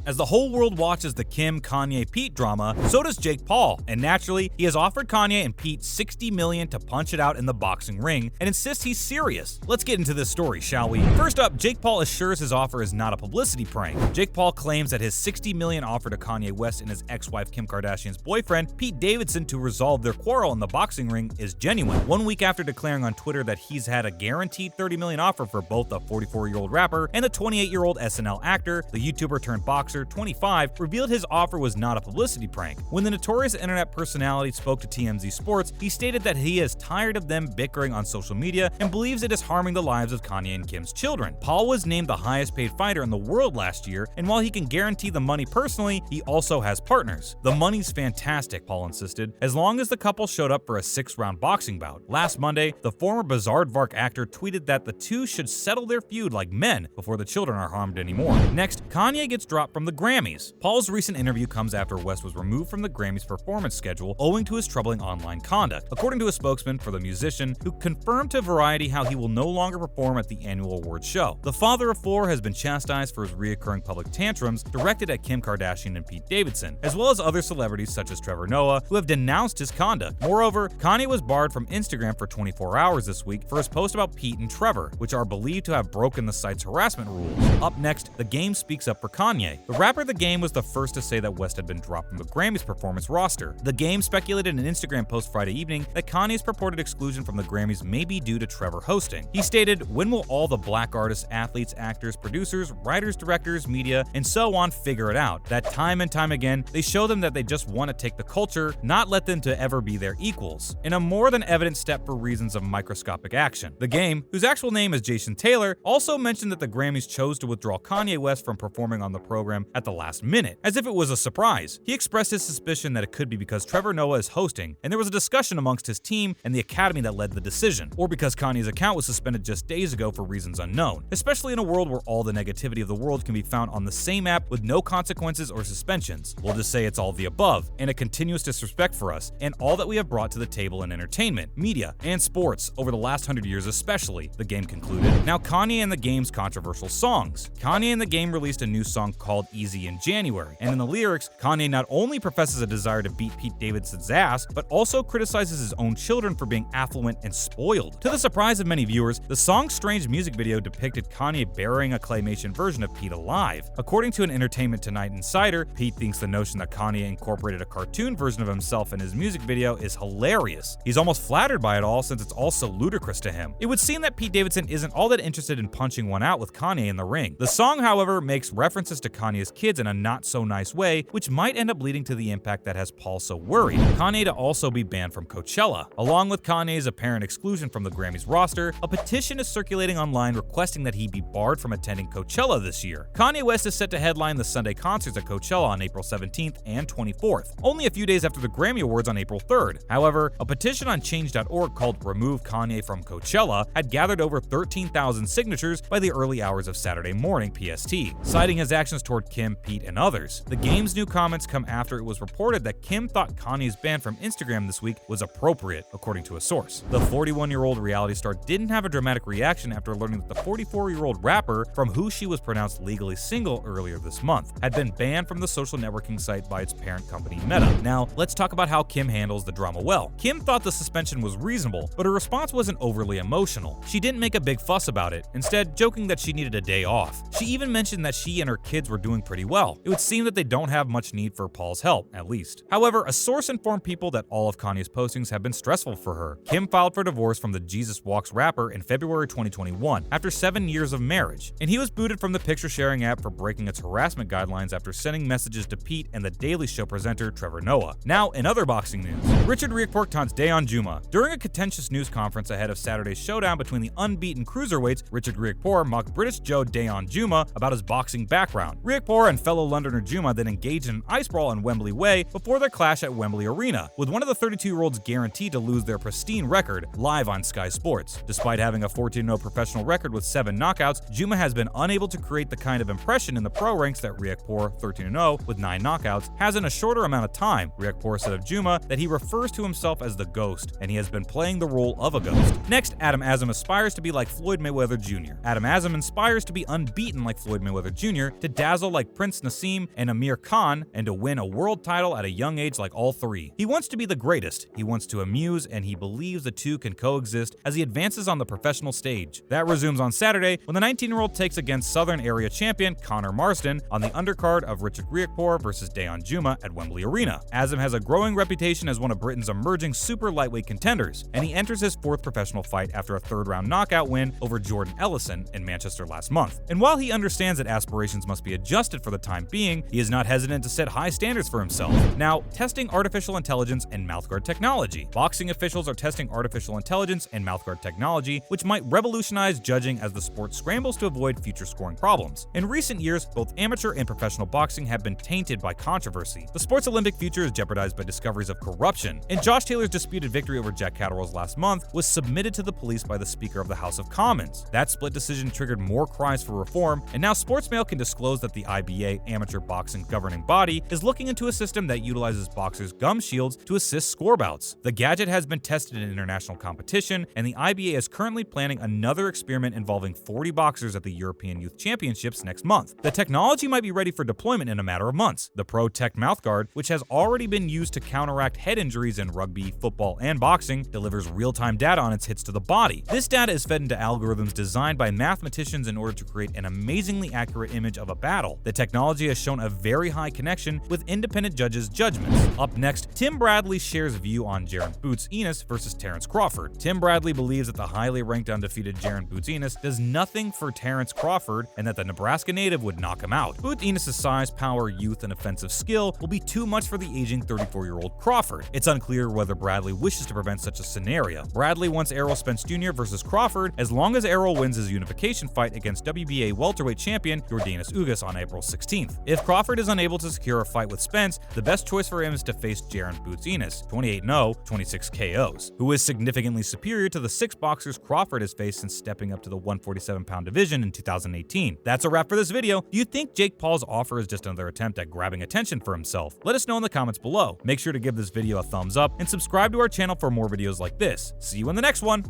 As the whole world watches the Kim, Kanye, Pete drama, so does Jake Paul, and naturally, he has offered Kanye and Pete $60 million to punch it out in the boxing ring and insists he's serious. Let's get into this story, shall we? First up, Jake Paul assures his offer is not a publicity prank. Jake Paul claims that his $60 million offer to Kanye West and his ex-wife Kim Kardashian's boyfriend, Pete Davidson, to resolve their quarrel in the boxing ring is genuine. 1 week after declaring on Twitter that he's had a guaranteed $30 million offer for both the 44-year-old rapper and the 28-year-old SNL actor, the YouTuber turned boxer, 25, revealed his offer was not a publicity prank. When the notorious internet personality spoke to TMZ Sports, he stated that he is tired of them bickering on social media and believes it is harming the lives of Kanye and Kim's children. Paul was named the highest paid fighter in the world last year, and while he can guarantee the money personally, he also has partners. The money's fantastic, Paul insisted, as long as the couple showed up for a 6-round boxing bout. Last Monday, the former Bizaardvark actor tweeted that the two should settle their feud like men before the children are harmed anymore. Next, Kanye gets dropped from the Grammys. Paul's recent interview comes after West was removed from the Grammys performance schedule owing to his troubling online conduct, according to a spokesman for the musician, who confirmed to Variety how he will no longer perform at the annual awards show. The father of 4 has been chastised for his reoccurring public tantrums directed at Kim Kardashian and Pete Davidson, as well as other celebrities such as Trevor Noah, who have denounced his conduct. Moreover, Kanye was barred from Instagram for 24 hours this week for his post about Pete and Trevor, which are believed to have broken the site's harassment rules. Up next, The Game speaks up for Kanye. The rapper The Game was the first to say that West had been dropped from the Grammys performance roster. The Game speculated in an Instagram post Friday evening that Kanye's purported exclusion from the Grammys may be due to Trevor hosting. He stated, "When will all the black artists, athletes, actors, producers, writers, directors, media, and so on figure it out? That time and time again, they show them that they just want to take the culture, not let them to ever be their equals. In a more than evident step for reasons of microscopic action." The Game, whose actual name is Jason Taylor, also mentioned that the Grammys chose to withdraw Kanye West from performing on the program at the last minute, as if it was a surprise. He expressed his suspicion that it could be because Trevor Noah is hosting, and there was a discussion amongst his team and the Academy that led the decision, or because Kanye's account was suspended just days ago for reasons unknown, especially in a world where all the negativity of the world can be found on the same app with no consequences or suspensions. We'll just say it's all of the above, and a continuous disrespect for us, and all that we have brought to the table in entertainment, media, and sports over the last 100 years especially, The Game concluded. Now Kanye and The Game's controversial songs. Kanye and The Game released a new song called Easy in January, and in the lyrics, Kanye not only professes a desire to beat Pete Davidson's ass, but also criticizes his own children for being affluent and spoiled. To the surprise of many viewers, the song's strange music video depicted Kanye burying a claymation version of Pete alive. According to an Entertainment Tonight insider, Pete thinks the notion that Kanye incorporated a cartoon version of himself in his music video is hilarious. He's almost flattered by it all since it's all so ludicrous to him. It would seem that Pete Davidson isn't all that interested in punching one out with Kanye in the ring. The song, however, makes references to Kanye's kids in a not-so-nice way, which might end up leading to the impact that has Paul so worried: Kanye to also be banned from Coachella. Along with Kanye's apparent exclusion from the Grammys roster, a petition is circulating online requesting that he be barred from attending Coachella this year. Kanye West is set to headline the Sunday concerts at Coachella on April 17th and 24th, only a few days after the Grammy Awards on April 3rd. However, a petition on change.org called Remove Kanye from Coachella had gathered over 13,000 signatures by the early hours of Saturday morning PST, citing his actions toward Kim, Pete, and others. The Game's new comments come after it was reported that Kim thought Kanye's ban from Instagram this week was appropriate, according to a source. The 41-year-old reality star didn't have a dramatic reaction after learning that the 44-year-old rapper, from who she was pronounced legally single earlier this month, had been banned from the social networking site by its parent company Meta. Now, let's talk about how Kim handles the drama well. Kim thought the suspension was reasonable, but her response wasn't overly emotional. She didn't make a big fuss about it, instead joking that she needed a day off. She even mentioned that she and her kids were doing pretty well. It would seem that they don't have much need for Paul's help, at least. However, a source informed people that all of Kanye's postings have been stressful for her. Kim filed for divorce from the Jesus Walks rapper in February 2021 after 7 years of marriage, and he was booted from the picture-sharing app for breaking its harassment guidelines after sending messages to Pete and The Daily Show presenter Trevor Noah. Now, in other boxing news, Richard Riekpork taunts Dayon Juma. During a contentious news conference ahead of Saturday's showdown between the unbeaten cruiserweights, Richard Riekpork mocked British Joe Dayon Juma about his boxing background. Riekpork and fellow Londoner Juma then engaged in an ice brawl on Wembley Way before their clash at Wembley Arena, with one of the 32-year-olds guaranteed to lose their pristine record, live on Sky Sports. Despite having a 14-0 professional record with 7 knockouts, Juma has been unable to create the kind of impression in the pro ranks that Riekpork, 13-0 with 9 knockouts, has in a shorter amount of time. Riekpork said of Juma that he refers to himself as the Ghost, and he has been playing the role of a ghost. Next, Adam Azam aspires to be like Floyd Mayweather Jr. Adam Azam aspires to be unbeaten like Floyd Mayweather Jr., to dazzle like like Prince Nassim and Amir Khan, and to win a world title at a young age like all three. He wants to be the greatest, he wants to amuse, and he believes the two can coexist as he advances on the professional stage. That resumes on Saturday when the 19-year-old takes against Southern Area champion Connor Marsden on the undercard of Richard Riakporhe versus Dayan Juma at Wembley Arena. Azam has a growing reputation as one of Britain's emerging super lightweight contenders, and he enters his fourth professional fight after a third-round knockout win over Jordan Ellison in Manchester last month. And while he understands that aspirations must be adjusted for the time being, he is not hesitant to set high standards for himself. Now, testing artificial intelligence and mouthguard technology. Boxing officials are testing artificial intelligence and mouthguard technology, which might revolutionize judging as the sport scrambles to avoid future scoring problems. In recent years, both amateur and professional boxing have been tainted by controversy. The sport's Olympic future is jeopardized by discoveries of corruption, and Josh Taylor's disputed victory over Jack Catterall's last month was submitted to the police by the Speaker of the House of Commons. That split decision triggered more cries for reform, and now Sportsmail can disclose that the IBA, amateur boxing governing body, is looking into a system that utilizes boxers' gum shields to assist score bouts. The gadget has been tested in international competition, and the IBA is currently planning another experiment involving 40 boxers at the European Youth Championships next month. The technology might be ready for deployment in a matter of months. The Pro Tech mouthguard, which has already been used to counteract head injuries in rugby, football, and boxing, delivers real-time data on its hits to the body. This data is fed into algorithms designed by mathematicians in order to create an amazingly accurate image of a battle. The technology has shown a very high connection with independent judges' judgments. Up next, Tim Bradley shares view on Jaron Boots Enos versus Terrence Crawford. Tim Bradley believes that the highly ranked undefeated Jaron Boots Enos does nothing for Terrence Crawford and that the Nebraska native would knock him out. Boots Enos' size, power, youth, and offensive skill will be too much for the aging 34-year-old Crawford. It's unclear whether Bradley wishes to prevent such a scenario. Bradley wants Errol Spence Jr. versus Crawford as long as Errol wins his unification fight against WBA welterweight champion Yordenis Ugas on April 16th. If Crawford is unable to secure a fight with Spence, the best choice for him is to face Jaron Boots Enos, 28-0, 26 KOs, who is significantly superior to the 6 boxers Crawford has faced since stepping up to the 147-pound division in 2018. That's a wrap for this video. Do you think Jake Paul's offer is just another attempt at grabbing attention for himself? Let us know in the comments below. Make sure to give this video a thumbs up and subscribe to our channel for more videos like this. See you in the next one!